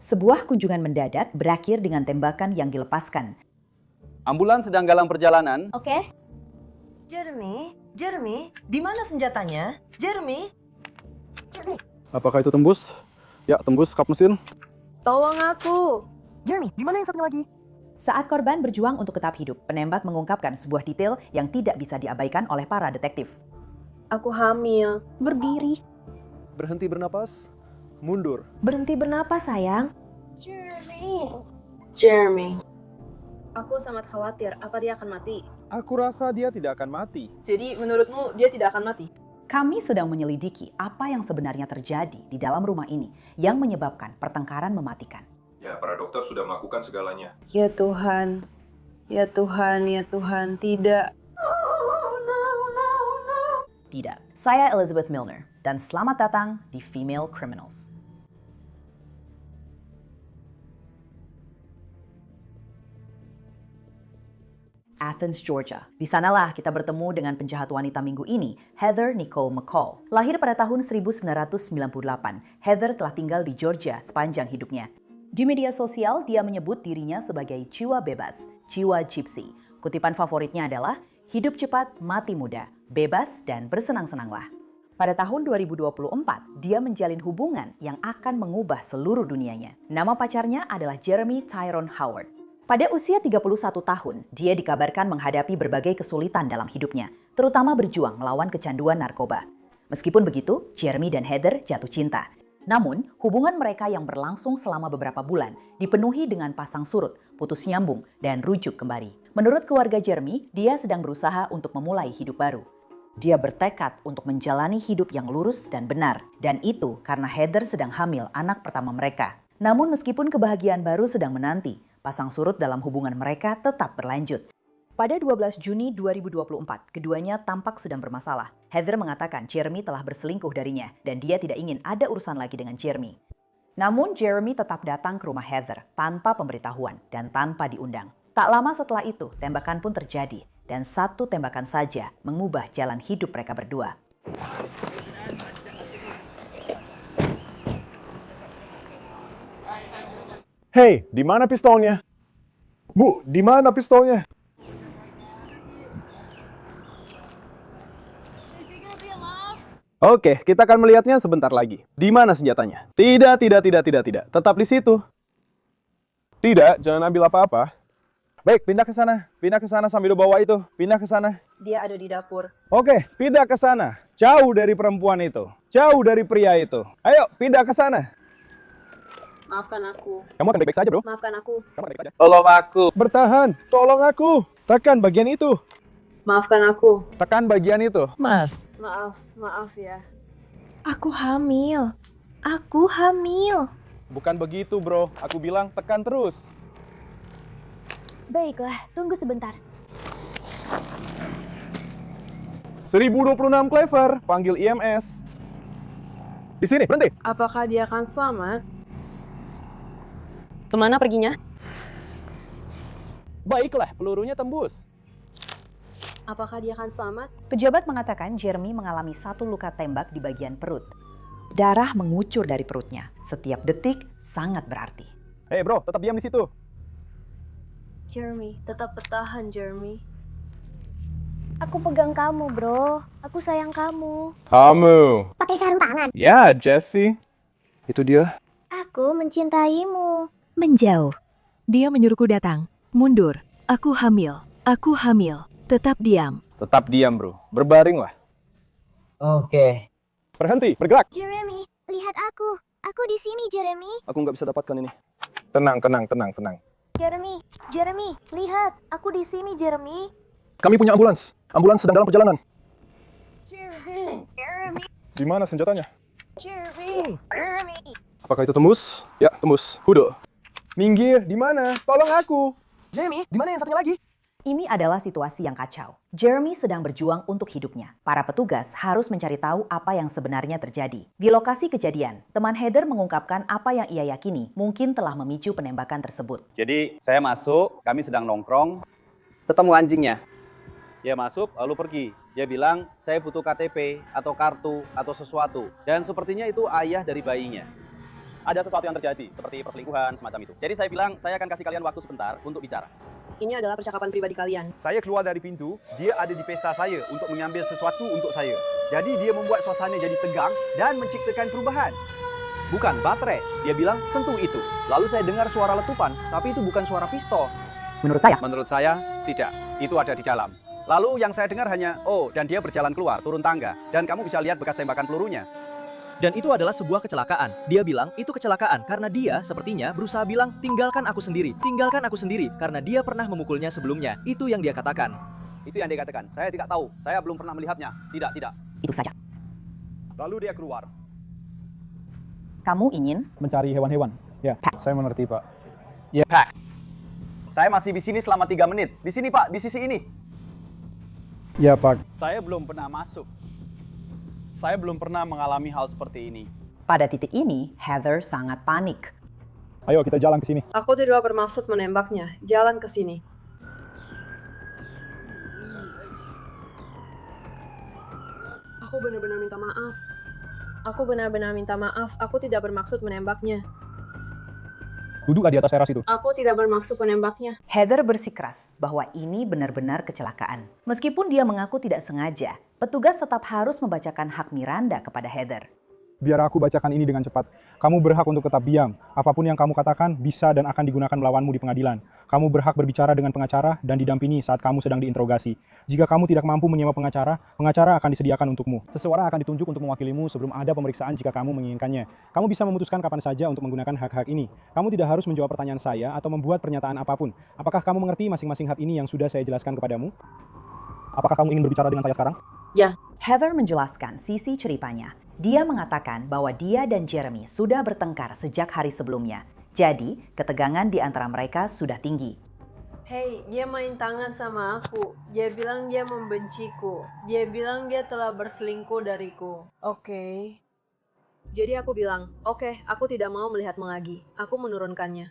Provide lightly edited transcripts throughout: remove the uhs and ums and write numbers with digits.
Sebuah kunjungan mendadak berakhir dengan tembakan yang dilepaskan. Ambulans sedang dalam perjalanan. Oke. Jeremy, di mana senjatanya? Jeremy? Apakah itu tembus? Ya, tembus kap mesin. Tolong aku. Jeremy, di mana yang satunya lagi? Saat korban berjuang untuk tetap hidup, penembak mengungkapkan sebuah detail yang tidak bisa diabaikan oleh para detektif. Aku hamil. Berdiri. Berhenti bernapas. Mundur. Berhenti bernapas, sayang. Jeremy. Aku sangat khawatir, apa dia akan mati? Aku rasa dia tidak akan mati. Jadi menurutmu dia tidak akan mati? Kami sedang menyelidiki apa yang sebenarnya terjadi di dalam rumah ini yang menyebabkan pertengkaran mematikan. Ya, para dokter sudah melakukan segalanya. Ya Tuhan. Ya Tuhan, ya Tuhan, tidak. Tidak, saya Elizabeth Milner dan selamat datang di Female Criminals. Athens, Georgia. Di sanalah kita bertemu dengan penjahat wanita minggu ini, Heather Nicole McCall. Lahir pada tahun 1998, Heather telah tinggal di Georgia sepanjang hidupnya. Di media sosial, dia menyebut dirinya sebagai jiwa bebas, jiwa gypsy. Kutipan favoritnya adalah, hidup cepat, mati muda, bebas dan bersenang-senanglah. Pada tahun 2024, dia menjalin hubungan yang akan mengubah seluruh dunianya. Nama pacarnya adalah Jeremy Tyrone Howard. Pada usia 31 tahun, dia dikabarkan menghadapi berbagai kesulitan dalam hidupnya, terutama berjuang melawan kecanduan narkoba. Meskipun begitu, Jeremy dan Heather jatuh cinta. Namun, hubungan mereka yang berlangsung selama beberapa bulan dipenuhi dengan pasang surut, putus nyambung, dan rujuk kembali. Menurut keluarga Jeremy, dia sedang berusaha untuk memulai hidup baru. Dia bertekad untuk menjalani hidup yang lurus dan benar, dan itu karena Heather sedang hamil anak pertama mereka. Namun meskipun kebahagiaan baru sedang menanti, pasang surut dalam hubungan mereka tetap berlanjut. Pada 12 Juni 2024, keduanya tampak sedang bermasalah. Heather mengatakan Jeremy telah berselingkuh darinya dan dia tidak ingin ada urusan lagi dengan Jeremy. Namun Jeremy tetap datang ke rumah Heather tanpa pemberitahuan dan tanpa diundang. Tak lama setelah itu, tembakan pun terjadi dan satu tembakan saja mengubah jalan hidup mereka berdua. Hei, di mana pistolnya? Bu, di mana pistolnya? Oke, kita akan melihatnya sebentar lagi. Di mana senjatanya? Tidak. Tetap di situ. Tidak, jangan ambil apa-apa. Baik, pindah ke sana. Pindah ke sana sambil bawa itu. Pindah ke sana. Dia ada di dapur. Oke, pindah ke sana. Jauh dari perempuan itu. Jauh dari pria itu. Ayo, pindah ke sana. Maafkan aku. Kamu akan baik-baik saja, bro. Maafkan aku. Kamu akan baik saja. Tolong aku. Bertahan. Tolong aku. Tekan bagian itu. Maafkan aku. Tekan bagian itu. Mas, Maaf ya. Aku hamil. Aku hamil. Bukan begitu, bro. Aku bilang tekan terus. Baiklah, tunggu sebentar. 1026 Clever. Panggil IMS. Di sini, berhenti. Apakah dia akan selamat? Kemana perginya? Baiklah, pelurunya tembus. Apakah dia akan selamat? Pejabat mengatakan Jeremy mengalami satu luka tembak di bagian perut. Darah mengucur dari perutnya. Setiap detik sangat berarti. Hei, bro, tetap diam di situ. Jeremy, tetap bertahan, Jeremy. Aku pegang kamu, bro. Aku sayang kamu. Kamu. Pakai sarung tangan. Ya, Jesse. Itu dia. Aku mencintaimu. Menjauh. Dia menyuruhku datang. Mundur. Aku hamil. Aku hamil. Tetap diam. Tetap diam, bro. Berbaringlah. oke. Berhenti, bergerak. Jeremy, lihat aku. Aku di sini, Jeremy. Aku nggak bisa dapatkan ini. Tenang. Jeremy, lihat. Aku di sini, Jeremy. Kami punya ambulans. Ambulans sedang dalam perjalanan. Jeremy, Di mana senjatanya? Jeremy. Apakah itu tembus? Ya, tembus. Hudo. Minggir, di mana? Tolong aku. Jeremy, di mana yang satunya lagi? Ini adalah situasi yang kacau. Jeremy sedang berjuang untuk hidupnya. Para petugas harus mencari tahu apa yang sebenarnya terjadi. Di lokasi kejadian, teman Heather mengungkapkan apa yang ia yakini mungkin telah memicu penembakan tersebut. Jadi saya masuk, kami sedang nongkrong, ketemu anjingnya. Dia masuk lalu pergi. Dia bilang, saya butuh KTP atau kartu atau sesuatu. Dan sepertinya itu ayah dari bayinya. ada sesuatu yang terjadi, seperti perselingkuhan, semacam itu. Jadi saya bilang, saya akan kasih kalian waktu sebentar untuk bicara. Ini adalah percakapan pribadi kalian. Saya keluar dari pintu, dia ada di pesta saya untuk mengambil sesuatu untuk saya. Jadi dia membuat suasana jadi tegang dan menciptakan perubahan. Bukan baterai, dia bilang sentuh itu. Lalu saya dengar suara letupan, tapi itu bukan suara pistol. Menurut saya, tidak. Itu ada di dalam. Lalu yang saya dengar hanya, oh, dan dia berjalan keluar, turun tangga. Dan kamu bisa lihat bekas tembakan pelurunya. Dan itu adalah sebuah kecelakaan. Dia bilang itu kecelakaan karena dia sepertinya berusaha bilang tinggalkan aku sendiri, karena dia pernah memukulnya sebelumnya. Itu yang dia katakan. Itu yang dia katakan. Saya tidak tahu. Saya belum pernah melihatnya. Tidak. Itu saja. Lalu dia keluar. Kamu ingin Mencari hewan-hewan. Ya, saya mengerti, Pak. Ya, Pak. Saya masih di sini selama 3 menit. Di sini, Pak. Di sisi ini. Ya, Pak. Saya belum pernah masuk. Saya belum pernah mengalami hal seperti ini. pada titik ini, Heather sangat panik. Ayo kita jalan ke sini. Aku tidak bermaksud menembaknya. Jalan ke sini. Aku benar-benar minta maaf. Aku tidak bermaksud menembaknya. Duduk di atas teras itu. Aku tidak bermaksud menembaknya. Heather bersikeras bahwa ini benar-benar kecelakaan. Meskipun dia mengaku tidak sengaja, petugas tetap harus membacakan hak Miranda kepada Heather. Biar aku bacakan ini dengan cepat. Kamu berhak untuk tetap diam. Apapun yang kamu katakan bisa dan akan digunakan melawanmu di pengadilan. Kamu berhak berbicara dengan pengacara dan didampingi saat kamu sedang diinterogasi. Jika kamu tidak mampu menyewa pengacara, pengacara akan disediakan untukmu. Seseorang akan ditunjuk untuk mewakilimu sebelum ada pemeriksaan jika kamu menginginkannya. Kamu bisa memutuskan kapan saja untuk menggunakan hak-hak ini. Kamu tidak harus menjawab pertanyaan saya atau membuat pernyataan apapun. Apakah kamu mengerti masing-masing hak ini yang sudah saya jelaskan kepadamu? Apakah kamu ingin berbicara dengan saya sekarang? Ya. Heather menjelaskan sisi ceripanya. Dia mengatakan bahwa dia dan Jeremy sudah bertengkar sejak hari sebelumnya. Jadi, ketegangan di antara mereka sudah tinggi. Hei, dia main tangan sama aku. Dia bilang dia membenciku. Dia bilang dia telah berselingkuh dariku. Oke. Jadi aku bilang, oke, aku tidak mau melihatmu lagi. Aku menurunkannya.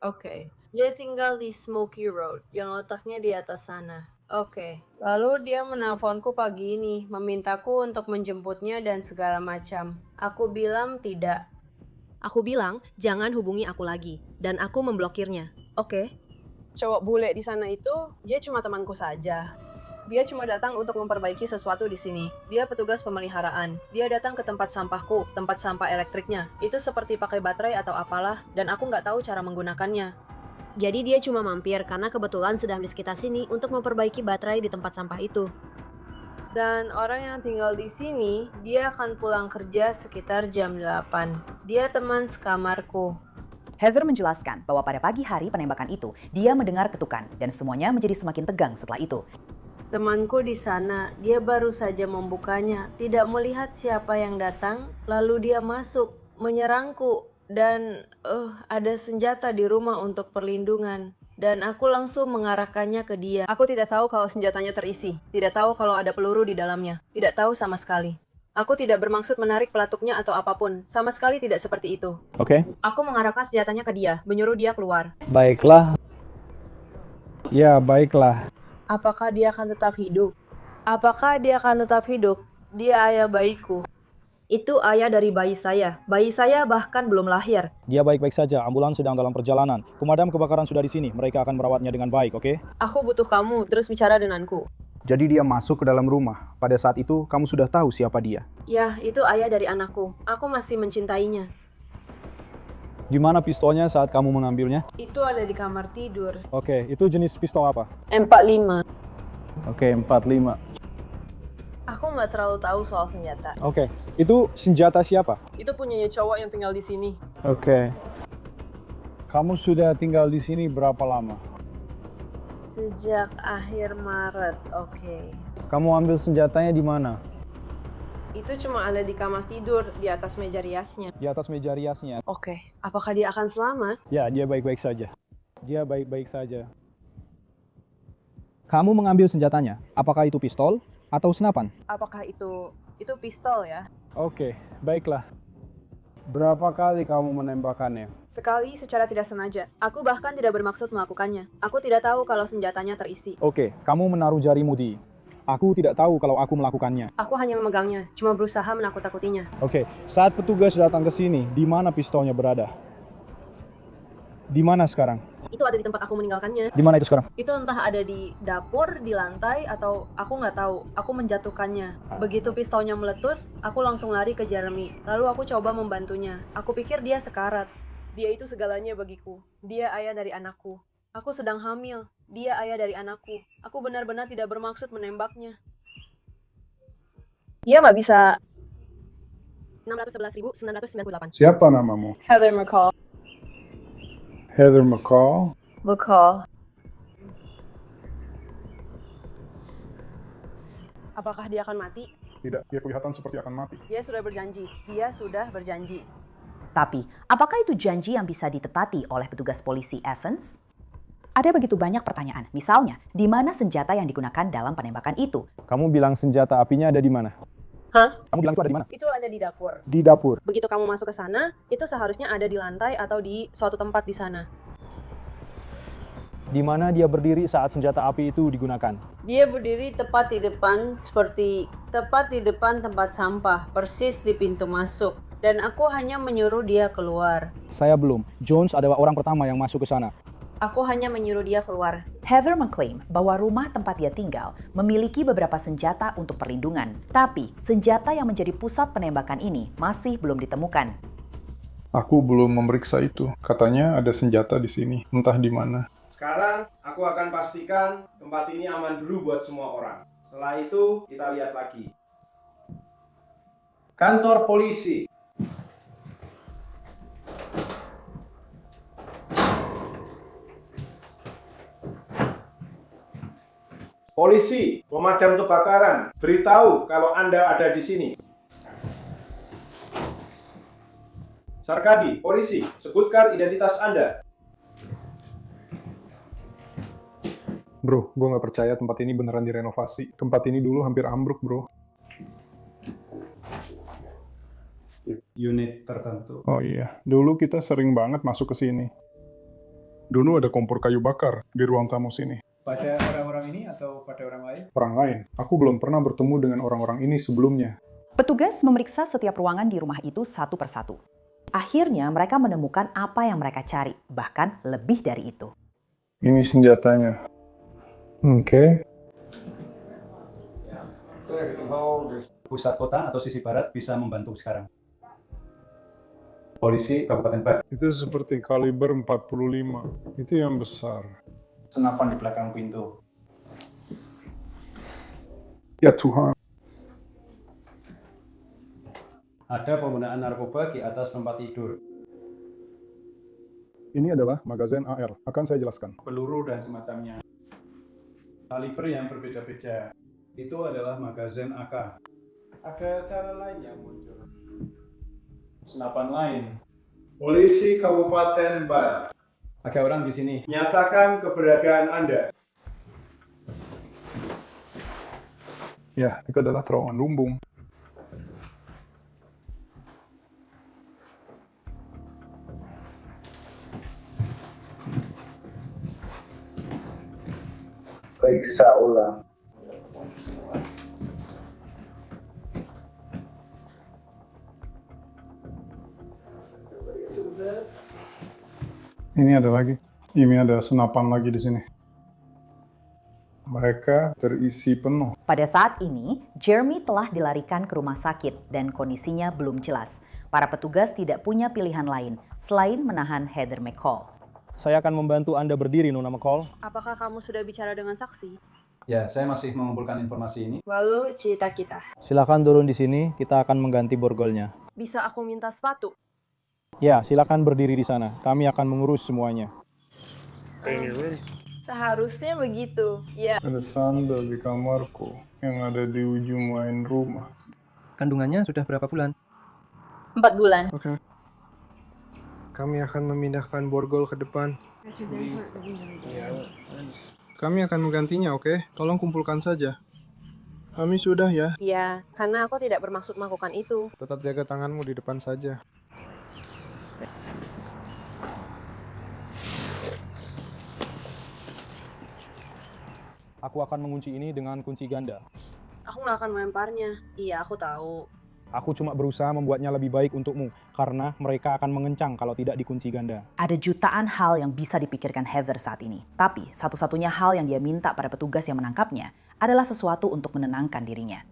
Oke. Dia tinggal di Smoky Road, yang letaknya di atas sana. Oke. Lalu dia menelponku pagi ini, memintaku untuk menjemputnya dan segala macam. Aku bilang tidak. Aku bilang, jangan hubungi aku lagi. Dan aku memblokirnya. Oke. Cowok bule di sana itu, dia cuma temanku saja. Dia cuma datang untuk memperbaiki sesuatu di sini. Dia petugas pemeliharaan. Dia datang ke tempat sampahku, tempat sampah elektriknya. Itu seperti pakai baterai atau apalah, dan aku nggak tahu cara menggunakannya. Jadi dia cuma mampir karena kebetulan sedang di sekitar sini untuk memperbaiki baterai di tempat sampah itu. Dan orang yang tinggal di sini, dia akan pulang kerja sekitar jam 8. Dia teman sekamarku. Heather menjelaskan bahwa pada pagi hari penembakan itu, dia mendengar ketukan dan semuanya menjadi semakin tegang setelah itu. Temanku di sana, dia baru saja membukanya, tidak melihat siapa yang datang, lalu dia masuk, menyerangku. Dan ada senjata di rumah untuk perlindungan. Dan aku langsung mengarahkannya ke dia. Aku tidak tahu kalau senjatanya terisi. Tidak tahu kalau ada peluru di dalamnya. Tidak tahu sama sekali. Aku tidak bermaksud menarik pelatuknya atau apapun. Sama sekali tidak seperti itu. Oke. Aku mengarahkan senjatanya ke dia, menyuruh dia keluar. Baiklah. Ya, baiklah. Apakah dia akan tetap hidup? Apakah dia akan tetap hidup? Dia ayah bayiku. Itu ayah dari bayi saya. Bayi saya bahkan belum lahir. Dia baik-baik saja. Ambulans sedang dalam perjalanan. Pemadam kebakaran sudah di sini. Mereka akan merawatnya dengan baik, oke? Aku butuh kamu. Terus bicara denganku. Jadi dia masuk ke dalam rumah. Pada saat itu, kamu sudah tahu siapa dia. Ya, itu ayah dari anakku. Aku masih mencintainya. Di mana pistolnya saat kamu mengambilnya? Itu ada di kamar tidur. Oke, itu jenis pistol apa? 45. Oke, 45. Aku nggak terlalu tahu soal senjata. Oke, itu senjata siapa? Itu punyanya cowok yang tinggal di sini. Oke. Kamu sudah tinggal di sini berapa lama? Sejak akhir Maret, oke. Kamu ambil senjatanya di mana? Itu cuma ada di kamar tidur, di atas meja riasnya. Di atas meja riasnya. Oke, apakah dia akan selamat? Ya, dia baik-baik saja. Dia baik-baik saja. Kamu mengambil senjatanya. Apakah itu pistol atau senapan? Apakah itu pistol ya? Oke, baiklah. Berapa kali kamu menembakkannya? Sekali secara tidak sengaja. Aku bahkan tidak bermaksud melakukannya. Aku tidak tahu kalau senjatanya terisi. Oke, kamu menaruh jarimu di Aku tidak tahu kalau aku melakukannya. Aku hanya memegangnya, cuma berusaha menakut-nakutinya. Oke, saat petugas datang ke sini, di mana pistolnya berada? Di mana sekarang? Itu ada di tempat aku meninggalkannya. Di mana itu sekarang? Itu entah ada di dapur, di lantai, atau aku nggak tahu. Aku menjatuhkannya. Begitu pistolnya meletus, aku langsung lari ke Jeremy. Lalu aku coba membantunya. Aku pikir dia sekarat. Dia itu segalanya bagiku. Dia ayah dari anakku. Aku sedang hamil. Dia ayah dari anakku. Aku benar-benar tidak bermaksud menembaknya. Dia nggak bisa. 611.998. Siapa namamu? Heather McCall. Heather McCall. McCall. Apakah dia akan mati? Tidak, dia kelihatan seperti akan mati. Dia sudah berjanji. Dia sudah berjanji. Tapi, apakah itu janji yang bisa ditepati oleh petugas polisi Evans? Ada begitu banyak pertanyaan. Misalnya, di mana senjata yang digunakan dalam penembakan itu? Kamu bilang senjata apinya ada di mana? Hah? Kamu bilang itu ada di mana? Itu ada di dapur. Di dapur. Begitu kamu masuk ke sana, itu seharusnya ada di lantai atau di suatu tempat di sana. Di mana dia berdiri saat senjata api itu digunakan? Dia berdiri tepat di depan tempat sampah, persis di pintu masuk. Dan aku hanya menyuruh dia keluar. Saya belum. Jones adalah orang pertama yang masuk ke sana. Aku hanya menyuruh dia keluar. Heather mengklaim bahwa rumah tempat dia tinggal memiliki beberapa senjata untuk perlindungan. Tapi, senjata yang menjadi pusat penembakan ini masih belum ditemukan. Aku belum memeriksa itu. Katanya ada senjata di sini, entah di mana. Sekarang, aku akan pastikan tempat ini aman dulu buat semua orang. Setelah itu, kita lihat lagi. Kantor polisi. Polisi, pemadam kebakaran, beritahu kalau Anda ada di sini. Sarkadi, polisi, sebutkan identitas Anda. Bro, gue nggak percaya tempat ini beneran direnovasi. Tempat ini dulu hampir ambruk, bro. Unit tertentu. Oh iya, dulu kita sering banget masuk ke sini. Dulu ada kompor kayu bakar di ruang tamu sini. Pada orang-orang ini atau pada orang lain? Orang lain, aku belum pernah bertemu dengan orang-orang ini sebelumnya. Petugas memeriksa setiap ruangan di rumah itu satu persatu. Akhirnya mereka menemukan apa yang mereka cari, bahkan lebih dari itu. Ini senjatanya. Oke. Pusat kota atau sisi barat bisa membantu sekarang. Polisi Kabupaten Barat. Itu seperti kaliber 45. Itu yang besar. Senapan di belakang pintu. Ya Tuhan. Ada penggunaan narkoba di atas tempat tidur. Ini adalah magazin AR. Akan saya jelaskan. Peluru dan semacamnya. Kaliber yang berbeda-beda. Itu adalah magazin AK. Ada cara lain yang muncul. Senapan lain. Polisi Kabupaten Barat. Ada orang di sini. Nyatakan keberadaan Anda. Ya, itu adalah terowongan lumbung. Periksa ulang. Ini ada lagi. Ini ada senapan lagi di sini. Mereka terisi penuh. Pada saat ini, Jeremy telah dilarikan ke rumah sakit dan kondisinya belum jelas. Para petugas tidak punya pilihan lain selain menahan Heather McCall. Saya akan membantu Anda berdiri, Nona McCall. Apakah kamu sudah bicara dengan saksi? Ya, saya masih mengumpulkan informasi ini. Lalu cerita kita. Silakan turun di sini, kita akan mengganti borgolnya. Bisa aku minta sepatu? Ya, silakan berdiri di sana. Kami akan mengurus semuanya. Seharusnya begitu. Ya. Ada sandal di kamarku yang ada di ujung lain rumah. Kandungannya sudah berapa bulan? 4 bulan. Oke. Kami akan memindahkan borgol ke depan. Kami akan menggantinya, oke? Tolong kumpulkan saja. Kami sudah ya. Ya, karena aku tidak bermaksud melakukan itu. Tetap jaga tanganmu di depan saja. Aku akan mengunci ini dengan kunci ganda. Aku nggak akan melemparnya. Iya, aku tahu. Aku cuma berusaha membuatnya lebih baik untukmu, karena mereka akan mengencang kalau tidak dikunci ganda. Ada jutaan hal yang bisa dipikirkan Heather saat ini. Tapi satu-satunya hal yang dia minta pada petugas yang menangkapnya adalah sesuatu untuk menenangkan dirinya.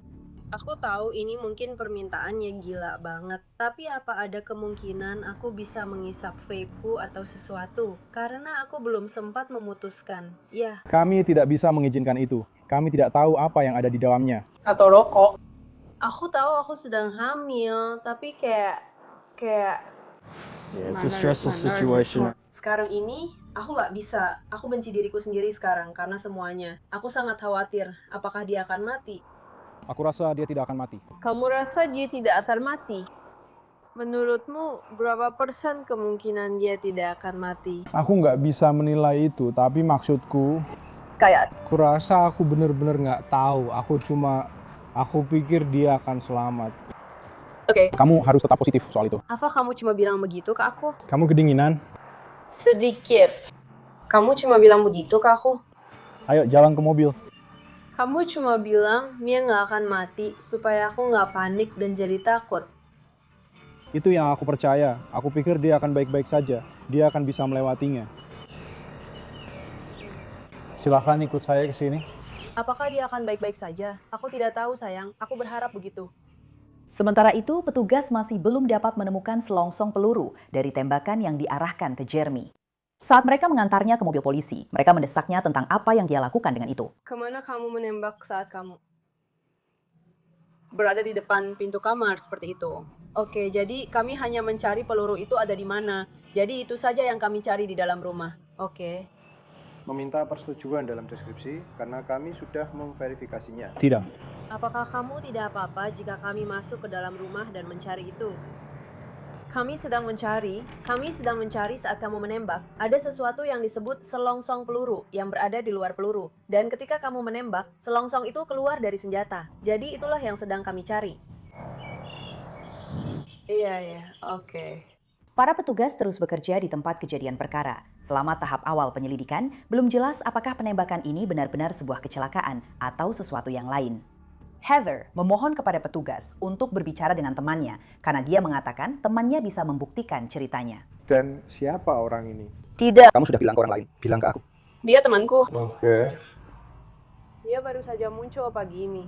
Aku tahu ini mungkin permintaannya gila banget, tapi apa ada kemungkinan aku bisa mengisap vape-ku atau sesuatu? Karena aku belum sempat memutuskan. Ya. Kami tidak bisa mengizinkan itu. Kami tidak tahu apa yang ada di dalamnya. Atau rokok. Aku tahu aku sedang hamil, tapi kayak Yeah, it's a stressful situation. sekarang ini aku nggak bisa. Aku benci diriku sendiri sekarang karena semuanya. Aku sangat khawatir. Apakah dia akan mati? Aku rasa dia tidak akan mati. Kamu rasa dia tidak akan mati? Menurutmu berapa persen kemungkinan dia tidak akan mati? Aku nggak bisa menilai itu, tapi maksudku, aku rasa aku bener-bener nggak tahu. Aku pikir dia akan selamat. Oke. Kamu harus tetap positif soal itu. Apa kamu cuma bilang begitu ke aku? Kamu kedinginan? Sedikit. Kamu cuma bilang begitu ke aku? Ayo jalan ke mobil. Kamu cuma bilang Mia nggak akan mati supaya aku nggak panik dan jadi takut. Itu yang aku percaya. Aku pikir dia akan baik-baik saja. Dia akan bisa melewatinya. Silahkan ikut saya ke sini. Apakah dia akan baik-baik saja? Aku tidak tahu, sayang. Aku berharap begitu. Sementara itu, petugas masih belum dapat menemukan selongsong peluru dari tembakan yang diarahkan ke Jeremy. Saat mereka mengantarnya ke mobil polisi, mereka mendesaknya tentang apa yang dia lakukan dengan itu. Kemana kamu menembak saat kamu berada di depan pintu kamar seperti itu? Oke, jadi kami hanya mencari peluru itu ada di mana. Jadi itu saja yang kami cari di dalam rumah. Oke. Meminta persetujuan dalam deskripsi karena kami sudah memverifikasinya. Tidak. Apakah kamu tidak apa-apa jika kami masuk ke dalam rumah dan mencari itu? Kami sedang mencari saat kamu menembak. Ada sesuatu yang disebut selongsong peluru yang berada di luar peluru. Dan ketika kamu menembak, selongsong itu keluar dari senjata. Jadi itulah yang sedang kami cari. Iya, oke. Para petugas terus bekerja di tempat kejadian perkara. Selama tahap awal penyelidikan, belum jelas apakah penembakan ini benar-benar sebuah kecelakaan atau sesuatu yang lain. Heather memohon kepada petugas untuk berbicara dengan temannya karena dia mengatakan temannya bisa membuktikan ceritanya. Dan siapa orang ini? Tidak. Kamu sudah bilang ke orang lain, bilang ke aku. Dia temanku. Oke. Dia baru saja muncul pagi ini.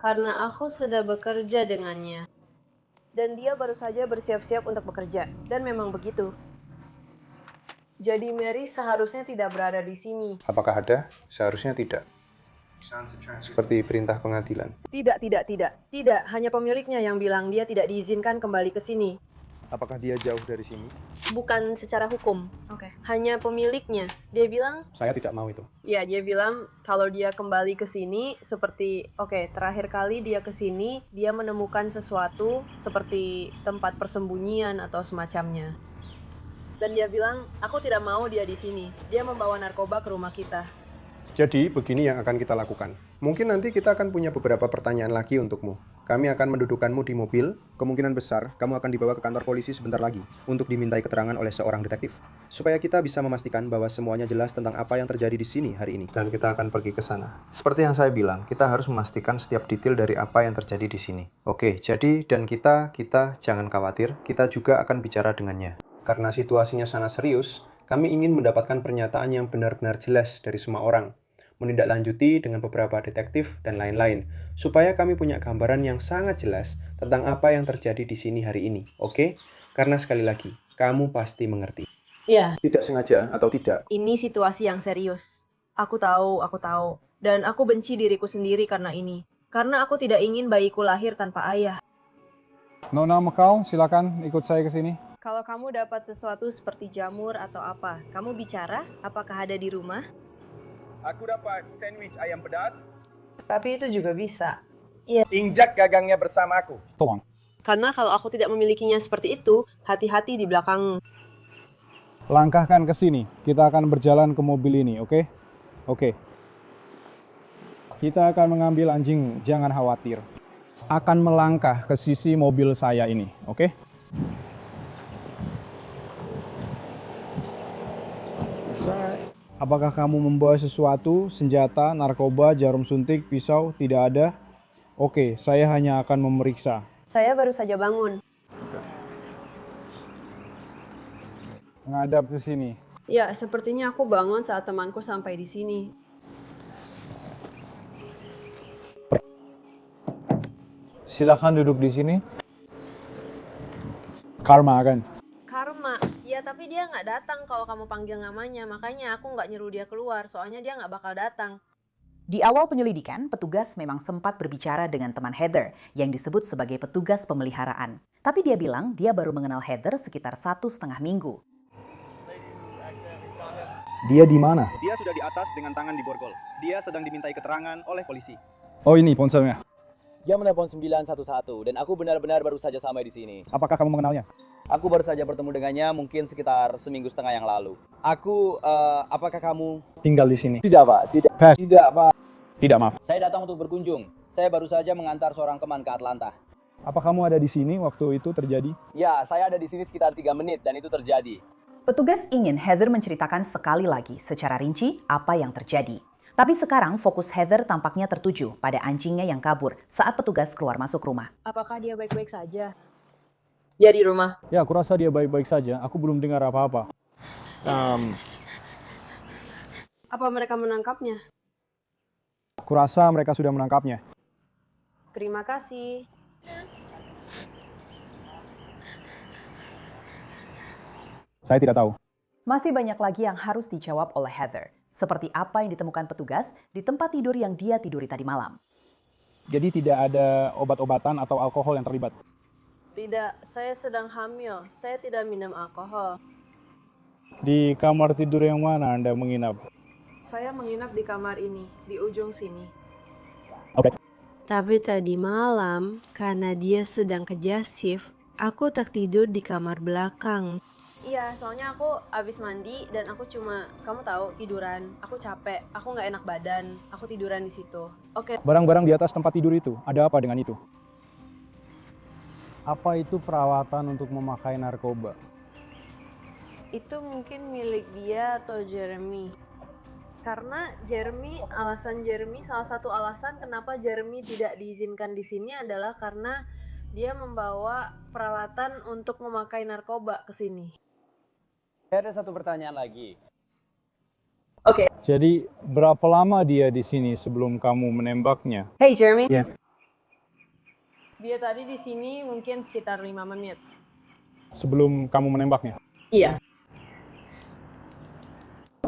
Karena aku sudah bekerja dengannya. Dan dia baru saja bersiap-siap untuk bekerja. Dan memang begitu. Jadi Mary seharusnya tidak berada di sini. Apakah ada? Seharusnya tidak. Seperti perintah pengadilan. Tidak. Hanya pemiliknya yang bilang dia tidak diizinkan kembali ke sini. Apakah dia jauh dari sini? Bukan secara hukum. Oke. Hanya pemiliknya. Dia bilang, Saya tidak mau itu. ya dia bilang kalau dia kembali ke sini seperti, terakhir kali dia ke sini, dia menemukan sesuatu seperti tempat persembunyian atau semacamnya. Dan dia bilang, aku tidak mau dia di sini. Dia membawa narkoba ke rumah kita. Jadi, begini yang akan kita lakukan. Mungkin nanti kita akan punya beberapa pertanyaan lagi untukmu. Kami akan mendudukkanmu di mobil. Kemungkinan besar, kamu akan dibawa ke kantor polisi sebentar lagi untuk dimintai keterangan oleh seorang detektif. Supaya kita bisa memastikan bahwa semuanya jelas tentang apa yang terjadi di sini hari ini. Dan kita akan pergi ke sana. Seperti yang saya bilang, kita harus memastikan setiap detail dari apa yang terjadi di sini. Oke, jadi dan kita jangan khawatir, kita juga akan bicara dengannya. Karena situasinya sangat serius, kami ingin mendapatkan pernyataan yang benar-benar jelas dari semua orang. Menindaklanjuti dengan beberapa detektif dan lain-lain, supaya kami punya gambaran yang sangat jelas tentang apa yang terjadi di sini hari ini, oke? Karena sekali lagi, kamu pasti mengerti. Iya. Tidak sengaja atau tidak. Ini situasi yang serius. Aku tahu. Dan aku benci diriku sendiri karena ini. Karena aku tidak ingin bayiku lahir tanpa ayah. Nona McCall, silakan ikut saya ke sini. Kalau kamu dapat sesuatu seperti jamur atau apa, kamu bicara? Apakah ada di rumah? Aku dapat sandwich ayam pedas. Tapi itu juga bisa. Injak gagangnya bersama aku. Tolong. Karena kalau aku tidak memilikinya seperti itu, hati-hati di belakang. Langkahkan ke sini. Kita akan berjalan ke mobil ini, oke? Oke. Kita akan mengambil anjing, jangan khawatir. Akan melangkah ke sisi mobil saya ini, oke? Apakah kamu membawa sesuatu, senjata, narkoba, jarum suntik, pisau? Tidak ada? Oke, saya hanya akan memeriksa. Saya baru saja bangun. Menghadap ke sini. Ya, sepertinya aku bangun saat temanku sampai di sini. Silakan duduk di sini. Karma kan? Karma, ya tapi dia nggak datang kalau kamu panggil namanya, makanya aku nggak nyuruh dia keluar, soalnya dia nggak bakal datang. Di awal penyelidikan, petugas memang sempat berbicara dengan teman Heather yang disebut sebagai petugas pemeliharaan. Tapi dia bilang dia baru mengenal Heather sekitar 1,5 minggu. Dia di mana? Dia sudah di atas dengan tangan di borgol. Dia sedang dimintai keterangan oleh polisi. Oh ini ponselnya. Dia menelpon 911 dan aku benar-benar baru saja sampai di sini. Apakah kamu mengenalnya? Aku baru saja bertemu dengannya mungkin sekitar seminggu setengah yang lalu. Apakah kamu Tinggal di sini. Tidak, Pak. Tidak. Tidak, Pak. Tidak, maaf. Saya datang untuk berkunjung. Saya baru saja mengantar seorang teman ke Atlanta. Apa kamu ada di sini waktu itu terjadi? Ya, saya ada di sini sekitar 3 menit dan itu terjadi. Petugas ingin Heather menceritakan sekali lagi secara rinci apa yang terjadi. Tapi sekarang fokus Heather tampaknya tertuju pada anjingnya yang kabur saat petugas keluar masuk rumah. Apakah dia baik-baik saja? Dia di rumah. Ya, aku rasa dia baik-baik saja. Aku belum dengar apa-apa. Apa mereka menangkapnya? Aku rasa mereka sudah menangkapnya. Terima kasih. Saya tidak tahu. Masih banyak lagi yang harus dijawab oleh Heather. Seperti apa yang ditemukan petugas di tempat tidur yang dia tiduri tadi malam. Jadi tidak ada obat-obatan atau alkohol yang terlibat. Tidak, saya sedang hamil. Saya tidak minum alkohol. Di kamar tidur yang mana Anda menginap? Saya menginap di kamar ini, di ujung sini. Oke. Tapi tadi malam, karena dia sedang kerja shift, aku tertidur di kamar belakang. Iya, soalnya aku abis mandi dan aku cuma, kamu tahu, tiduran. Aku capek, aku nggak enak badan, aku tiduran di situ. Oke. Barang-barang di atas tempat tidur itu, ada apa dengan itu? Apa itu perawatan untuk memakai narkoba? Itu mungkin milik dia atau Jeremy. Karena salah satu alasan kenapa Jeremy tidak diizinkan di sini adalah karena dia membawa peralatan untuk memakai narkoba ke sini. Ada satu pertanyaan lagi. Oke. Jadi berapa lama dia di sini sebelum kamu menembaknya? Hey Jeremy. Ya. Dia tadi di sini mungkin sekitar 5 menit. Sebelum kamu menembaknya? Iya.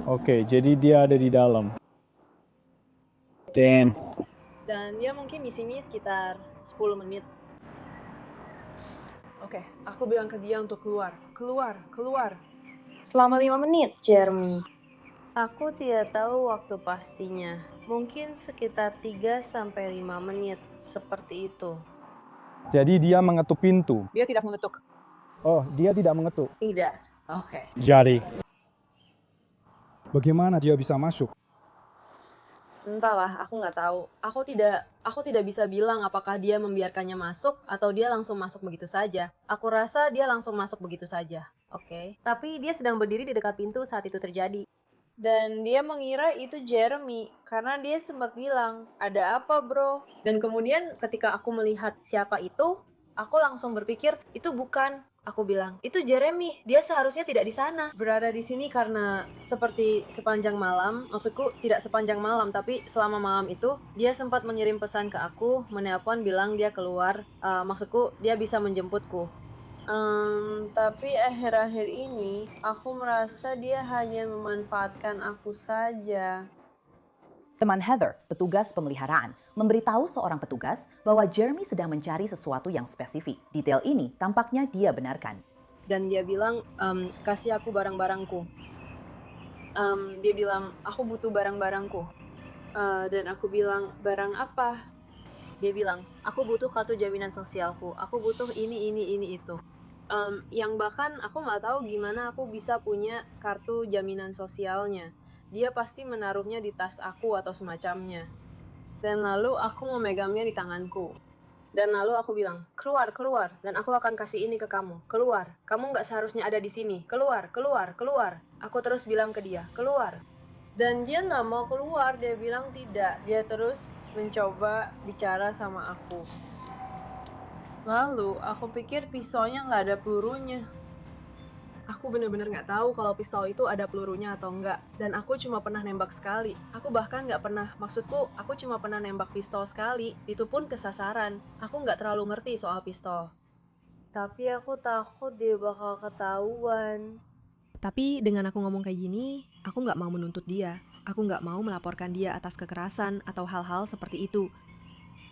Oke, jadi dia ada di dalam. Dan dia mungkin di sini sekitar 10 menit. Oke, aku bilang ke dia untuk keluar. Keluar. Selama 5 menit, Jeremy. Aku tidak tahu waktu pastinya. Mungkin sekitar 3-5 menit, seperti itu. jadi dia mengetuk pintu. Dia tidak mengetuk. Oh, dia tidak mengetuk. Tidak. Oke. Jadi bagaimana dia bisa masuk? Entahlah, aku nggak tahu. Aku tidak bisa bilang apakah dia membiarkannya masuk atau dia langsung masuk begitu saja. Aku rasa dia langsung masuk begitu saja. Oke. Tapi dia sedang berdiri di dekat pintu saat itu terjadi. Dan dia mengira itu Jeremy karena dia sempat bilang, "Ada apa, bro?" Dan kemudian ketika aku melihat siapa itu, aku langsung berpikir, "Itu bukan." Aku bilang, "Itu Jeremy, dia seharusnya tidak di sana." Berada di sini karena seperti sepanjang malam, maksudku tidak sepanjang malam, tapi selama malam itu, dia sempat mengirim pesan ke aku, menelpon bilang dia keluar, maksudku dia bisa menjemputku. Tapi akhir-akhir ini, aku merasa dia hanya memanfaatkan aku saja. Teman Heather, petugas pemeliharaan, memberitahu seorang petugas bahwa Jeremy sedang mencari sesuatu yang spesifik. Detail ini tampaknya dia benarkan. Dan dia bilang, kasih aku barang-barangku. Dia bilang, aku butuh barang-barangku. Dan aku bilang, barang apa? Dia bilang, aku butuh kartu jaminan sosialku. Aku butuh ini, itu. Yang bahkan aku nggak tahu gimana aku bisa punya kartu jaminan sosialnya. Dia pasti menaruhnya di tas aku atau semacamnya. Dan lalu aku memegangnya di tanganku. Dan lalu aku bilang, keluar. Dan aku akan kasih ini ke kamu. Keluar. Kamu nggak seharusnya ada di sini. Keluar. Aku terus bilang ke dia, keluar. Dan dia nggak mau keluar, dia bilang tidak. Dia terus mencoba bicara sama aku. Lalu aku pikir pisaunya nggak ada pelurunya. Aku bener-bener nggak tahu kalau pistol itu ada pelurunya atau enggak. Dan aku cuma pernah nembak sekali. Aku bahkan nggak pernah, maksudku aku cuma pernah nembak pistol sekali. Itu pun kesasaran. Aku nggak terlalu ngerti soal pistol. Tapi aku takut dia bakal ketahuan. Tapi dengan aku ngomong kayak gini, aku nggak mau menuntut dia. Aku nggak mau melaporkan dia atas kekerasan atau hal-hal seperti itu.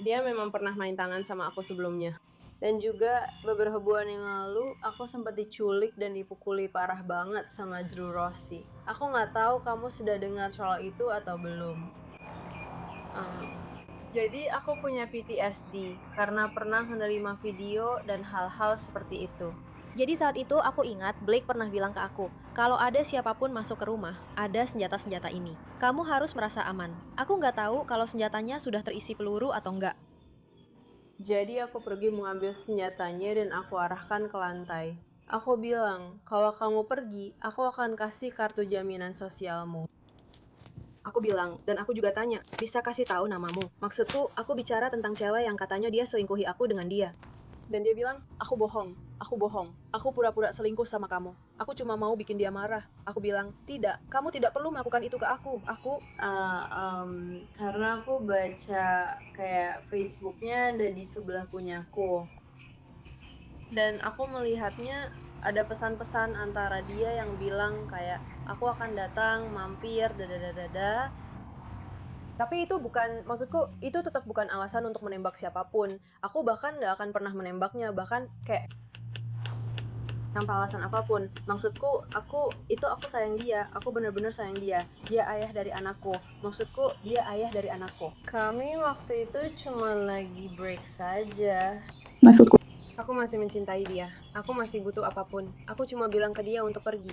Dia memang pernah main tangan sama aku sebelumnya. Dan juga beberapa bulan yang lalu, aku sempat diculik dan dipukuli parah banget sama Drew Rossi. Aku nggak tahu kamu sudah dengar soal itu atau belum. Jadi aku punya PTSD karena pernah menerima video dan hal-hal seperti itu. Jadi saat itu aku ingat Blake pernah bilang ke aku, kalau ada siapapun masuk ke rumah, ada senjata-senjata ini. Kamu harus merasa aman. Aku nggak tahu kalau senjatanya sudah terisi peluru atau enggak. Jadi aku pergi mengambil senjatanya dan aku arahkan ke lantai. Aku bilang, kalau kamu pergi, aku akan kasih kartu jaminan sosialmu. Aku bilang, dan aku juga tanya, bisa kasih tahu namamu? Maksudku, aku bicara tentang cewek yang katanya dia selingkuhi aku dengan dia. Dan dia bilang, aku bohong. Aku pura-pura selingkuh sama kamu. Aku cuma mau bikin dia marah. Aku bilang, tidak, kamu tidak perlu melakukan itu ke aku. Karena aku baca kayak Facebooknya ada di sebelah punyaku. Dan aku melihatnya ada pesan-pesan antara dia yang bilang kayak, aku akan datang, mampir, dadadadada. Tapi itu bukan, maksudku itu tetap bukan alasan untuk menembak siapapun. Aku bahkan gak akan pernah menembaknya, bahkan kayak tanpa alasan apapun. Maksudku, aku sayang dia, aku bener-bener sayang dia. Dia ayah dari anakku. Maksudku, dia ayah dari anakku. Kami waktu itu cuma lagi break saja. Maksudku, aku masih mencintai dia. Aku masih butuh apapun. Aku cuma bilang ke dia untuk pergi.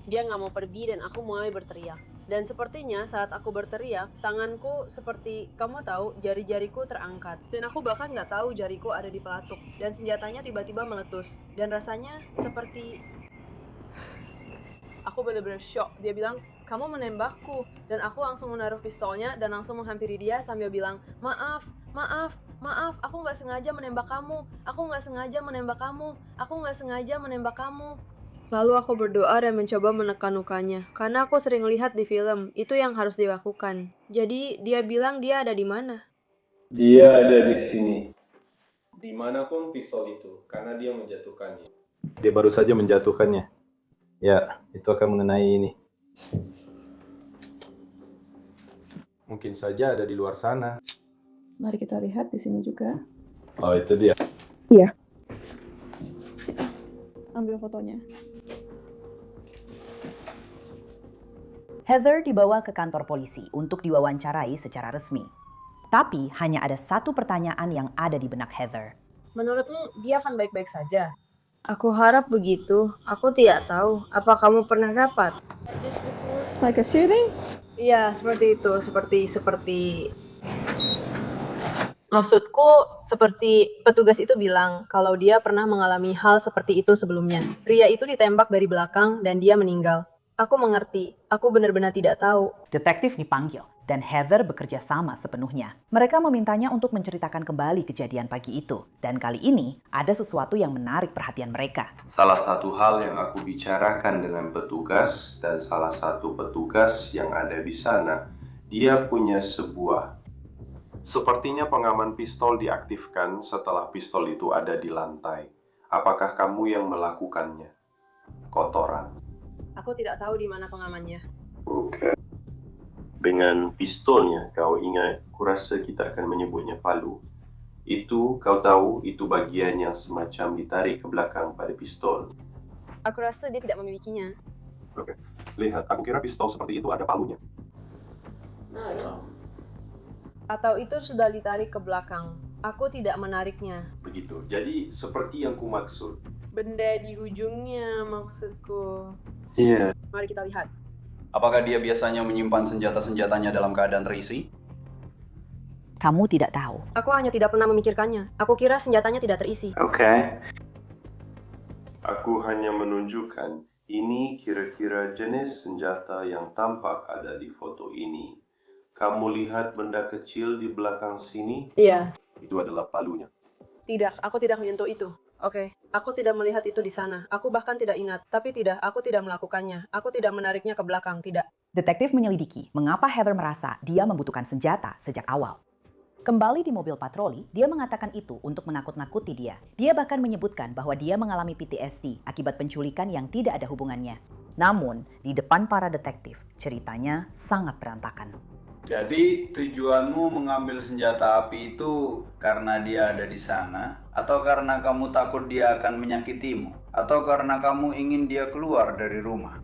Dia gak mau pergi dan aku mulai berteriak. Dan sepertinya saat aku berteriak, tanganku seperti, kamu tahu, jari-jariku terangkat. Dan aku bahkan nggak tahu jariku ada di pelatuk. Dan senjatanya tiba-tiba meletus. Dan rasanya seperti... Aku benar-benar shock. Dia bilang, kamu menembakku. Dan aku langsung menaruh pistolnya dan langsung menghampiri dia sambil bilang, maaf, aku nggak sengaja menembak kamu. Aku nggak sengaja menembak kamu. Lalu aku berdoa dan mencoba menekan lukanya, karena aku sering lihat di film, itu yang harus dilakukan. Jadi dia bilang dia ada di mana? Dia ada di sini. Dimanapun pistol itu, karena dia menjatuhkannya. Dia baru saja menjatuhkannya. Ya, itu akan mengenai ini. Mungkin saja ada di luar sana. mari kita lihat di sini juga. Oh, itu dia. Iya. Ambil fotonya. Heather dibawa ke kantor polisi untuk diwawancarai secara resmi. Tapi hanya ada satu pertanyaan yang ada di benak Heather. Menurutmu dia akan baik-baik saja? Aku harap begitu. Aku tidak tahu. Apa kamu pernah dapat? Like a shooting? Iya, seperti itu. Seperti... Maksudku, seperti petugas itu bilang kalau dia pernah mengalami hal seperti itu sebelumnya. Pria itu ditembak dari belakang dan dia meninggal. Aku mengerti. Aku benar-benar tidak tahu. Detektif dipanggil dan Heather bekerja sama sepenuhnya. Mereka memintanya untuk menceritakan kembali kejadian pagi itu. Dan kali ini ada sesuatu yang menarik perhatian mereka. Salah satu hal yang aku bicarakan dengan petugas dan salah satu petugas yang ada di sana, dia punya sebuah... Sepertinya pengaman pistol diaktifkan setelah pistol itu ada di lantai. Apakah kamu yang melakukannya? Kotoran. Aku tidak tahu di mana pengamannya. Oke. Dengan pistolnya, kau ingat, kurasa kita akan menyebutnya palu. Itu, kau tahu, itu bagian yang semacam ditarik ke belakang pada pistol. Aku rasa dia tidak memilikinya. Oke. Lihat, aku kira pistol seperti itu ada palunya. Atau itu sudah ditarik ke belakang. Aku tidak menariknya. Begitu. Jadi, seperti yang kumaksud. Benda di ujungnya, maksudku. Iya. Mari kita lihat. Apakah dia biasanya menyimpan senjata-senjatanya dalam keadaan terisi? Kamu tidak tahu. Aku hanya tidak pernah memikirkannya. Aku kira senjatanya tidak terisi. Oke. Aku hanya menunjukkan Ini kira-kira jenis senjata yang tampak ada di foto ini. Kamu lihat benda kecil di belakang sini? Iya. Itu adalah palunya. Tidak, aku tidak menyentuh itu. Oke, aku tidak melihat itu di sana. Aku bahkan tidak ingat. Tapi tidak, aku tidak melakukannya. Aku tidak menariknya ke belakang, tidak. Detektif menyelidiki mengapa Heather merasa dia membutuhkan senjata sejak awal. Kembali di mobil patroli, dia mengatakan itu untuk menakut-nakuti dia. Dia bahkan menyebutkan bahwa dia mengalami PTSD akibat penculikan yang tidak ada hubungannya. Namun, di depan para detektif, ceritanya sangat berantakan. Jadi tujuanmu mengambil senjata api itu karena dia ada di sana? Atau karena kamu takut dia akan menyakitimu? Atau karena kamu ingin dia keluar dari rumah?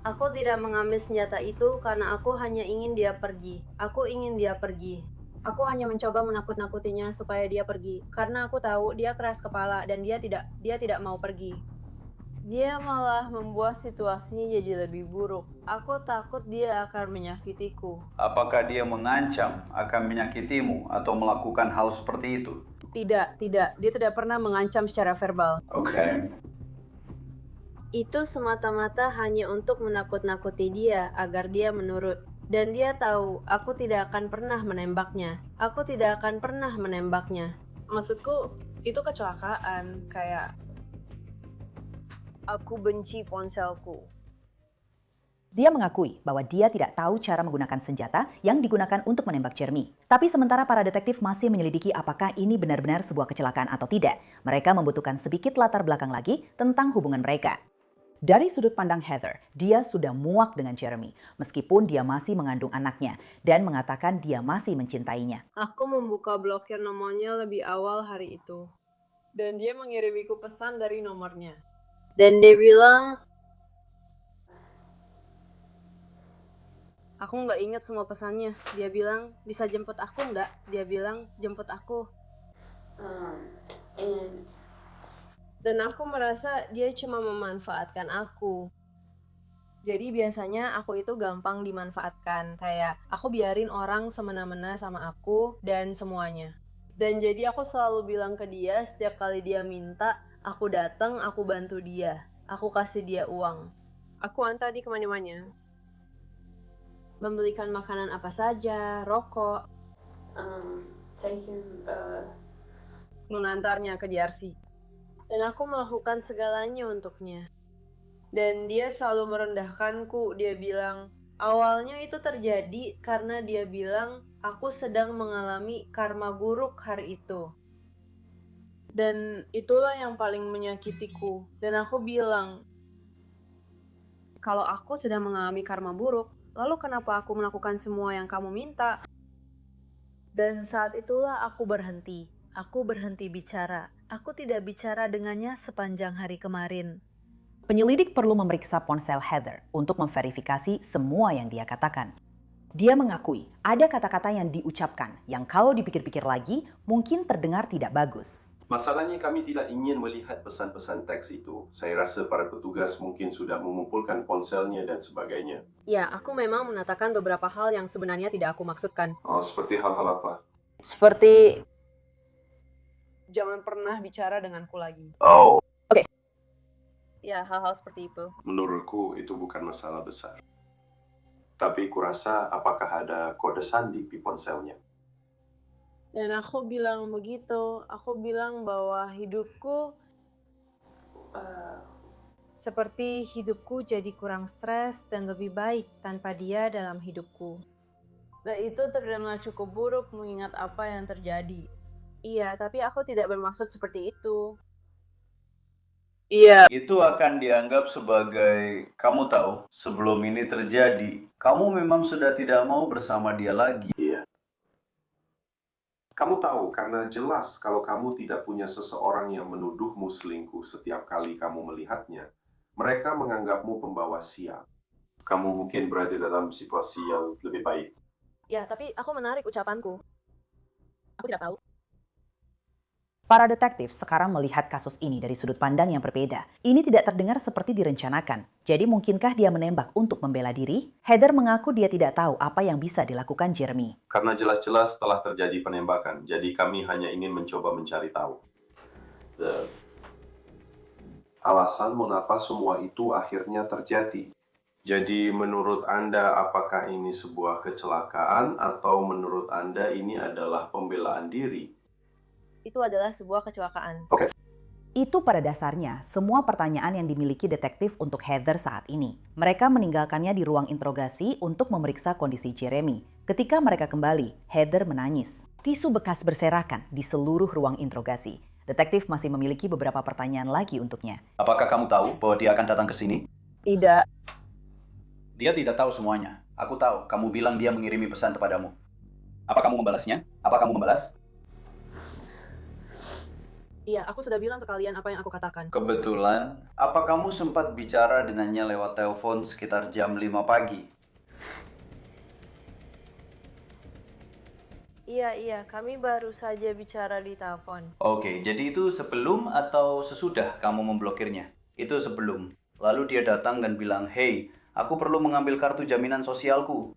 Aku tidak mengambil senjata itu karena aku hanya ingin dia pergi. Aku ingin dia pergi. Aku hanya mencoba menakut-nakutinya supaya dia pergi. Karena aku tahu dia keras kepala dan dia tidak mau pergi. Dia malah membuat situasinya jadi lebih buruk. Aku takut dia akan menyakitiku. Apakah dia mengancam akan menyakitimu atau melakukan hal seperti itu? Tidak. Dia tidak pernah mengancam secara verbal. Oke. Itu semata-mata hanya untuk menakut-nakuti dia agar dia menurut. Dan dia tahu aku tidak akan pernah menembaknya. Aku tidak akan pernah menembaknya. Maksudku, itu kecelakaan. Kayak, aku benci ponselku. Dia mengakui bahwa dia tidak tahu cara menggunakan senjata yang digunakan untuk menembak Jeremy. Tapi sementara para detektif masih menyelidiki apakah ini benar-benar sebuah kecelakaan atau tidak, mereka membutuhkan sedikit latar belakang lagi tentang hubungan mereka. Dari sudut pandang Heather, dia sudah muak dengan Jeremy, meskipun dia masih mengandung anaknya, dan mengatakan dia masih mencintainya. Aku membuka blokir nomornya lebih awal hari itu. Dan dia mengirimiku pesan dari nomornya. Dan dia bilang, aku nggak ingat semua pesannya. Dia bilang, bisa jemput aku nggak? Dia bilang, jemput aku. Dan aku merasa dia cuma memanfaatkan aku. Jadi biasanya aku itu gampang dimanfaatkan. Kayak aku biarin orang semena-mena sama aku dan semuanya. Dan jadi aku selalu bilang ke dia setiap kali dia minta, aku datang, aku bantu dia. Aku kasih dia uang. Aku antar dia kemana-mana. Membelikan makanan apa saja, rokok. Mengantarnya ke JRC. Dan aku melakukan segalanya untuknya. Dan dia selalu merendahkanku. Dia bilang, awalnya itu terjadi karena dia bilang, aku sedang mengalami karma buruk hari itu. Dan itulah yang paling menyakitiku. Dan aku bilang, kalau aku sedang mengalami karma buruk, lalu kenapa aku melakukan semua yang kamu minta? Dan saat itulah aku berhenti. Aku berhenti bicara. Aku tidak bicara dengannya sepanjang hari kemarin. Penyelidik perlu memeriksa ponsel Heather untuk memverifikasi semua yang dia katakan. Dia mengakui ada kata-kata yang diucapkan yang kalau dipikir-pikir lagi mungkin terdengar tidak bagus. Masalahnya kami tidak ingin melihat pesan-pesan teks itu. Saya rasa para petugas mungkin sudah mengumpulkan ponselnya dan sebagainya. Ya, aku memang menatakan beberapa hal yang sebenarnya tidak aku maksudkan. Oh, seperti hal-hal apa? Seperti jangan pernah bicara denganku lagi. Oh. Oke. Ya, hal-hal seperti itu. Menurutku itu bukan masalah besar. Tapi kurasa apakah ada kode sandi di ponselnya? Dan aku bilang begitu. Aku bilang bahwa hidupku seperti hidupku jadi kurang stres dan lebih baik tanpa dia dalam hidupku. Dan itu terdengar cukup buruk mengingat apa yang terjadi. Iya, tapi aku tidak bermaksud seperti itu. Iya. Itu akan dianggap sebagai, kamu tahu, sebelum ini terjadi, kamu memang sudah tidak mau bersama dia lagi. Iya. Kamu tahu, karena jelas kalau kamu tidak punya seseorang yang menuduhmu selingkuh setiap kali kamu melihatnya, mereka menganggapmu pembawa sial. Kamu mungkin berada dalam situasi yang lebih baik. Ya, tapi aku menarik ucapanku. Aku tidak tahu. Para detektif sekarang melihat kasus ini dari sudut pandang yang berbeda. Ini tidak terdengar seperti direncanakan. Jadi mungkinkah dia menembak untuk membela diri? Heather mengaku dia tidak tahu apa yang bisa dilakukan Jeremy. Karena jelas-jelas telah terjadi penembakan, jadi kami hanya ingin mencoba mencari tahu. alasan mengapa semua itu akhirnya terjadi. Jadi menurut Anda apakah ini sebuah kecelakaan atau menurut Anda ini adalah pembelaan diri? Itu adalah sebuah kecelakaan. Itu pada dasarnya semua pertanyaan yang dimiliki detektif untuk Heather saat ini. Mereka meninggalkannya di ruang interogasi untuk memeriksa kondisi Jeremy. Ketika mereka kembali, Heather menangis. Tisu bekas berserakan di seluruh ruang interogasi. Detektif masih memiliki beberapa pertanyaan lagi untuknya. Apakah kamu tahu bahwa dia akan datang ke sini? Tidak. Dia tidak tahu semuanya. Aku tahu, kamu bilang dia mengirimi pesan kepadamu. Apa kamu membalasnya? Apa kamu membalas? Iya, aku sudah bilang ke kalian apa yang aku katakan. Kebetulan, apa kamu sempat bicara dengannya lewat telepon sekitar jam 5 pagi? Iya, kami baru saja bicara di telepon. Oke, jadi itu sebelum atau sesudah kamu memblokirnya? Itu sebelum. Lalu dia datang dan bilang, "Hey, aku perlu mengambil kartu jaminan sosialku."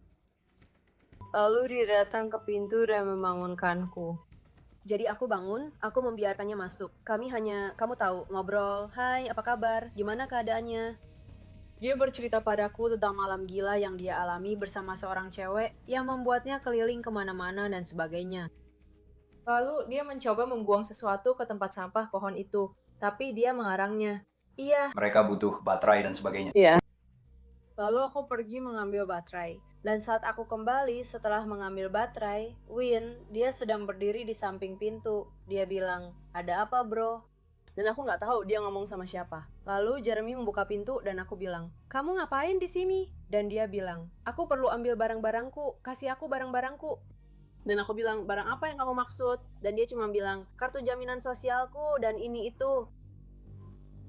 Lalu dia datang ke pintu dan membangunkanku. Jadi aku bangun, aku membiarkannya masuk. Kami hanya, kamu tahu, ngobrol. Hai, apa kabar? Gimana keadaannya? Dia bercerita padaku tentang malam gila yang dia alami bersama seorang cewek yang membuatnya keliling kemana-mana dan sebagainya. Lalu dia mencoba membuang sesuatu ke tempat sampah pohon itu, tapi dia mengarangnya. Iya. Mereka butuh baterai dan sebagainya. Iya. Lalu aku pergi mengambil baterai. Dan saat aku kembali setelah mengambil baterai, Win, dia sedang berdiri di samping pintu. Dia bilang, "Ada apa, bro?" Dan aku nggak tahu dia ngomong sama siapa. Lalu Jeremy membuka pintu dan aku bilang, "Kamu ngapain di sini?" Dan dia bilang, "Aku perlu ambil barang-barangku, kasih aku barang-barangku." Dan aku bilang, "Barang apa yang kamu maksud?" Dan dia cuma bilang, "Kartu jaminan sosialku dan ini itu."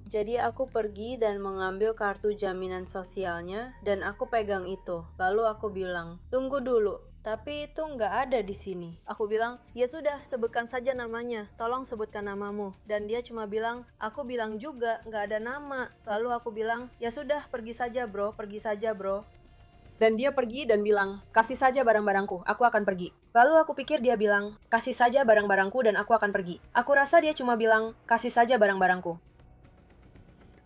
Jadi aku pergi dan mengambil kartu jaminan sosialnya dan aku pegang itu. Lalu aku bilang, "Tunggu dulu, tapi itu nggak ada di sini." Aku bilang, "Ya sudah, sebutkan saja namanya. Tolong sebutkan namamu." Dan dia cuma bilang, "Aku bilang juga nggak ada nama." Lalu aku bilang, "Ya sudah, pergi saja bro, pergi saja bro." Dan dia pergi dan bilang, "Kasih saja barang-barangku, aku akan pergi." Lalu aku pikir dia bilang, "Kasih saja barang-barangku dan aku akan pergi." Aku rasa dia cuma bilang, "Kasih saja barang-barangku."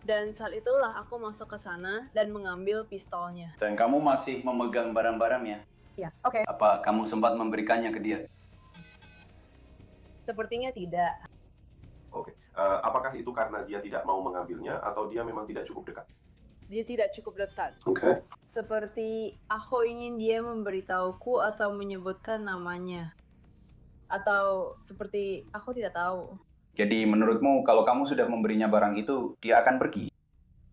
Dan saat itulah aku masuk ke sana dan mengambil pistolnya. Dan kamu masih memegang barang-barangnya? Ya, oke. Apa kamu sempat memberikannya ke dia? Sepertinya tidak. Oke. Apakah itu karena dia tidak mau mengambilnya atau dia memang tidak cukup dekat? Dia tidak cukup dekat. Oke. Seperti aku ingin dia memberitahuku atau menyebutkan namanya. Atau seperti aku tidak tahu. Jadi menurutmu kalau kamu sudah memberinya barang itu, dia akan pergi?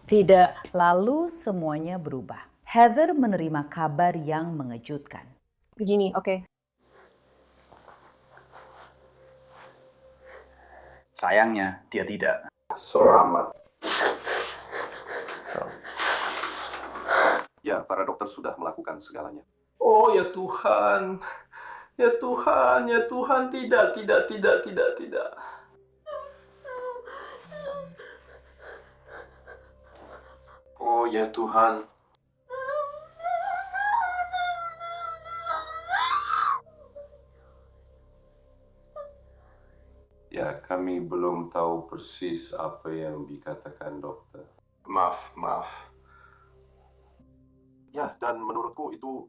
Tidak. Lalu semuanya berubah. Heather menerima kabar yang mengejutkan. Begini, oke. Sayangnya, dia tidak. Selamat. Ya, para dokter sudah melakukan segalanya. Oh ya Tuhan. Ya Tuhan, ya Tuhan, tidak. Oh ya Tuhan. Ya, kami belum tahu persis apa yang dikatakan dokter. Maaf. Ya, dan menurutku itu...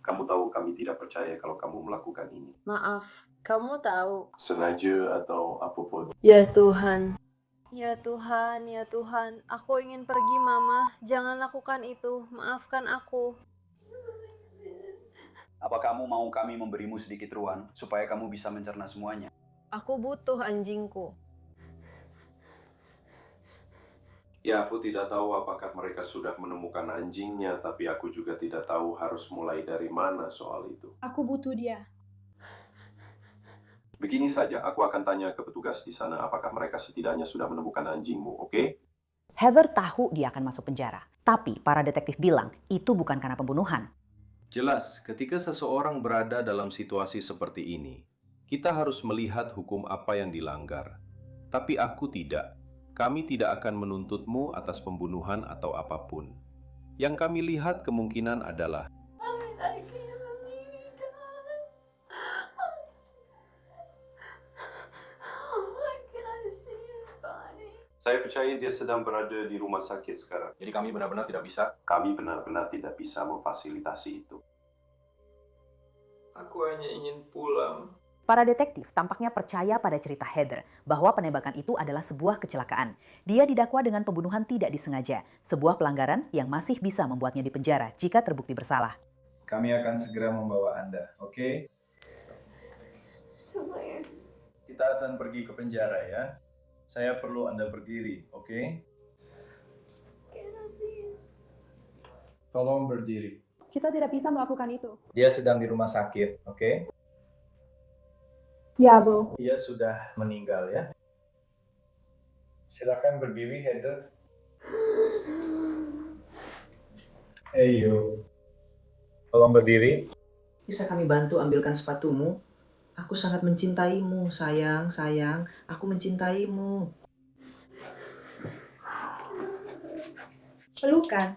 Kamu tahu kami tidak percaya kalau kamu melakukan ini. Maaf, kamu tahu. Sengaja atau apapun. Ya Tuhan. Ya Tuhan, ya Tuhan, aku ingin pergi Mama, jangan lakukan itu, maafkan aku. Apa kamu mau kami memberimu sedikit ruang supaya kamu bisa mencerna semuanya? Aku butuh anjingku. Ya, aku tidak tahu apakah mereka sudah menemukan anjingnya, tapi aku juga tidak tahu harus mulai dari mana soal itu. Aku butuh dia. Begini saja, aku akan tanya ke petugas di sana apakah mereka setidaknya sudah menemukan anjingmu, oke? Heather tahu dia akan masuk penjara. Tapi para detektif bilang itu bukan karena pembunuhan. Jelas, ketika seseorang berada dalam situasi seperti ini, kita harus melihat hukum apa yang dilanggar. Tapi aku tidak. Kami tidak akan menuntutmu atas pembunuhan atau apapun. Yang kami lihat kemungkinan adalah Saya percaya dia sedang berada di rumah sakit sekarang. Jadi kami benar-benar tidak bisa. Kami benar-benar tidak bisa memfasilitasi itu. Aku hanya ingin pulang. Para detektif tampaknya percaya pada cerita Heather bahwa penembakan itu adalah sebuah kecelakaan. Dia didakwa dengan pembunuhan tidak disengaja, sebuah pelanggaran yang masih bisa membuatnya dipenjara jika terbukti bersalah. Kami akan segera membawa Anda, oke? Kita akan pergi ke penjara ya. Saya perlu Anda berdiri, oke? Tolong berdiri. Kita tidak bisa melakukan itu. Dia sedang di rumah sakit, oke? Ya, Bu. Dia sudah meninggal ya. Silakan berdiri, Heather. Ayo. Tolong berdiri. Bisa kami bantu ambilkan sepatumu? Aku sangat mencintaimu, sayang, sayang. Aku mencintaimu. Pelukan.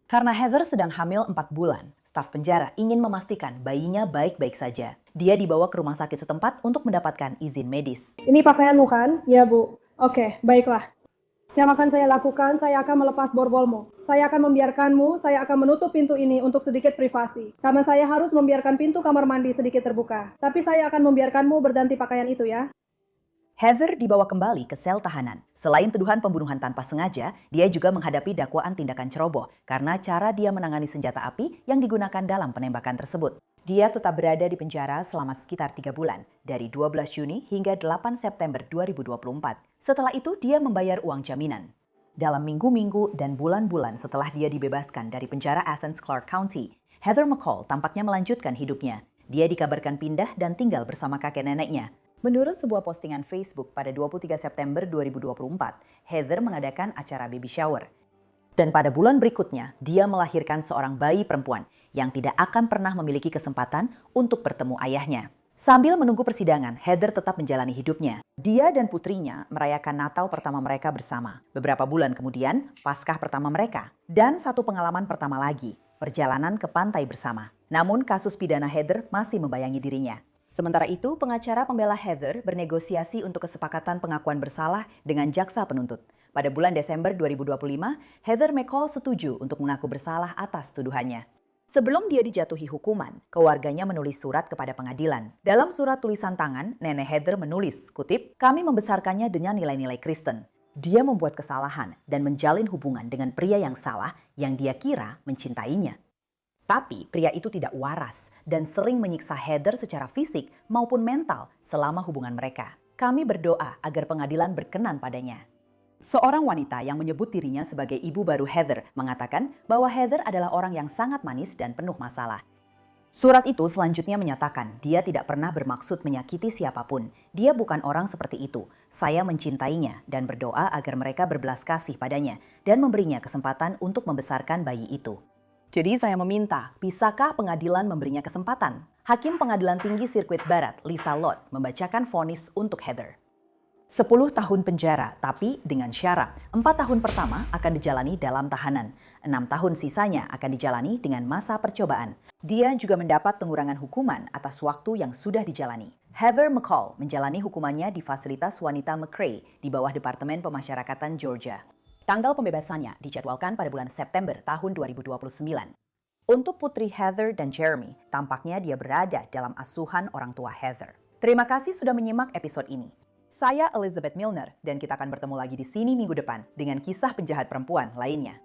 Karena Heather sedang hamil 4 bulan, staf penjara ingin memastikan bayinya baik-baik saja. Dia dibawa ke rumah sakit setempat untuk mendapatkan izin medis. Ini pakaianmu kan? Ya, Bu. Oke, baiklah. Yang akan saya lakukan, saya akan melepas borbolmu. Saya akan membiarkanmu, saya akan menutup pintu ini untuk sedikit privasi. Karena saya harus membiarkan pintu kamar mandi sedikit terbuka. Tapi saya akan membiarkanmu berganti pakaian itu ya. Heather dibawa kembali ke sel tahanan. Selain tuduhan pembunuhan tanpa sengaja, dia juga menghadapi dakwaan tindakan ceroboh karena cara dia menangani senjata api yang digunakan dalam penembakan tersebut. Dia tetap berada di penjara selama sekitar 3 bulan, dari 12 Juni hingga 8 September 2024. Setelah itu, dia membayar uang jaminan. Dalam minggu-minggu dan bulan-bulan setelah dia dibebaskan dari penjara Athens Clarke County, Heather McCall tampaknya melanjutkan hidupnya. Dia dikabarkan pindah dan tinggal bersama kakek neneknya. Menurut sebuah postingan Facebook pada 23 September 2024, Heather mengadakan acara baby shower. Dan pada bulan berikutnya, dia melahirkan seorang bayi perempuan yang tidak akan pernah memiliki kesempatan untuk bertemu ayahnya. Sambil menunggu persidangan, Heather tetap menjalani hidupnya. Dia dan putrinya merayakan Natal pertama mereka bersama. Beberapa bulan kemudian, Paskah pertama mereka. Dan satu pengalaman pertama lagi, perjalanan ke pantai bersama. Namun kasus pidana Heather masih membayangi dirinya. Sementara itu, pengacara pembela Heather bernegosiasi untuk kesepakatan pengakuan bersalah dengan jaksa penuntut. Pada bulan Desember 2025, Heather McCall setuju untuk mengaku bersalah atas tuduhannya. Sebelum dia dijatuhi hukuman, keluarganya menulis surat kepada pengadilan. Dalam surat tulisan tangan, nenek Heather menulis, kutip, "Kami membesarkannya dengan nilai-nilai Kristen. Dia membuat kesalahan dan menjalin hubungan dengan pria yang salah yang dia kira mencintainya." Tapi pria itu tidak waras dan sering menyiksa Heather secara fisik maupun mental selama hubungan mereka. Kami berdoa agar pengadilan berkenan padanya. Seorang wanita yang menyebut dirinya sebagai ibu baru Heather mengatakan bahwa Heather adalah orang yang sangat manis dan penuh masalah. Surat itu selanjutnya menyatakan dia tidak pernah bermaksud menyakiti siapapun. Dia bukan orang seperti itu. Saya mencintainya dan berdoa agar mereka berbelas kasih padanya dan memberinya kesempatan untuk membesarkan bayi itu. Jadi saya meminta, bisakah pengadilan memberinya kesempatan? Hakim Pengadilan Tinggi Sirkuit Barat, Lisa Lott, membacakan vonis untuk Heather. 10 tahun penjara, tapi dengan syarat. 4 tahun pertama akan dijalani dalam tahanan. 6 tahun sisanya akan dijalani dengan masa percobaan. Dia juga mendapat pengurangan hukuman atas waktu yang sudah dijalani. Heather McCall menjalani hukumannya di fasilitas wanita McRae di bawah Departemen Pemasyarakatan Georgia. Tanggal pembebasannya dijadwalkan pada bulan September tahun 2029. Untuk putri Heather dan Jeremy, tampaknya dia berada dalam asuhan orang tua Heather. Terima kasih sudah menyimak episode ini. Saya Elizabeth Milner dan kita akan bertemu lagi di sini minggu depan dengan kisah penjahat perempuan lainnya.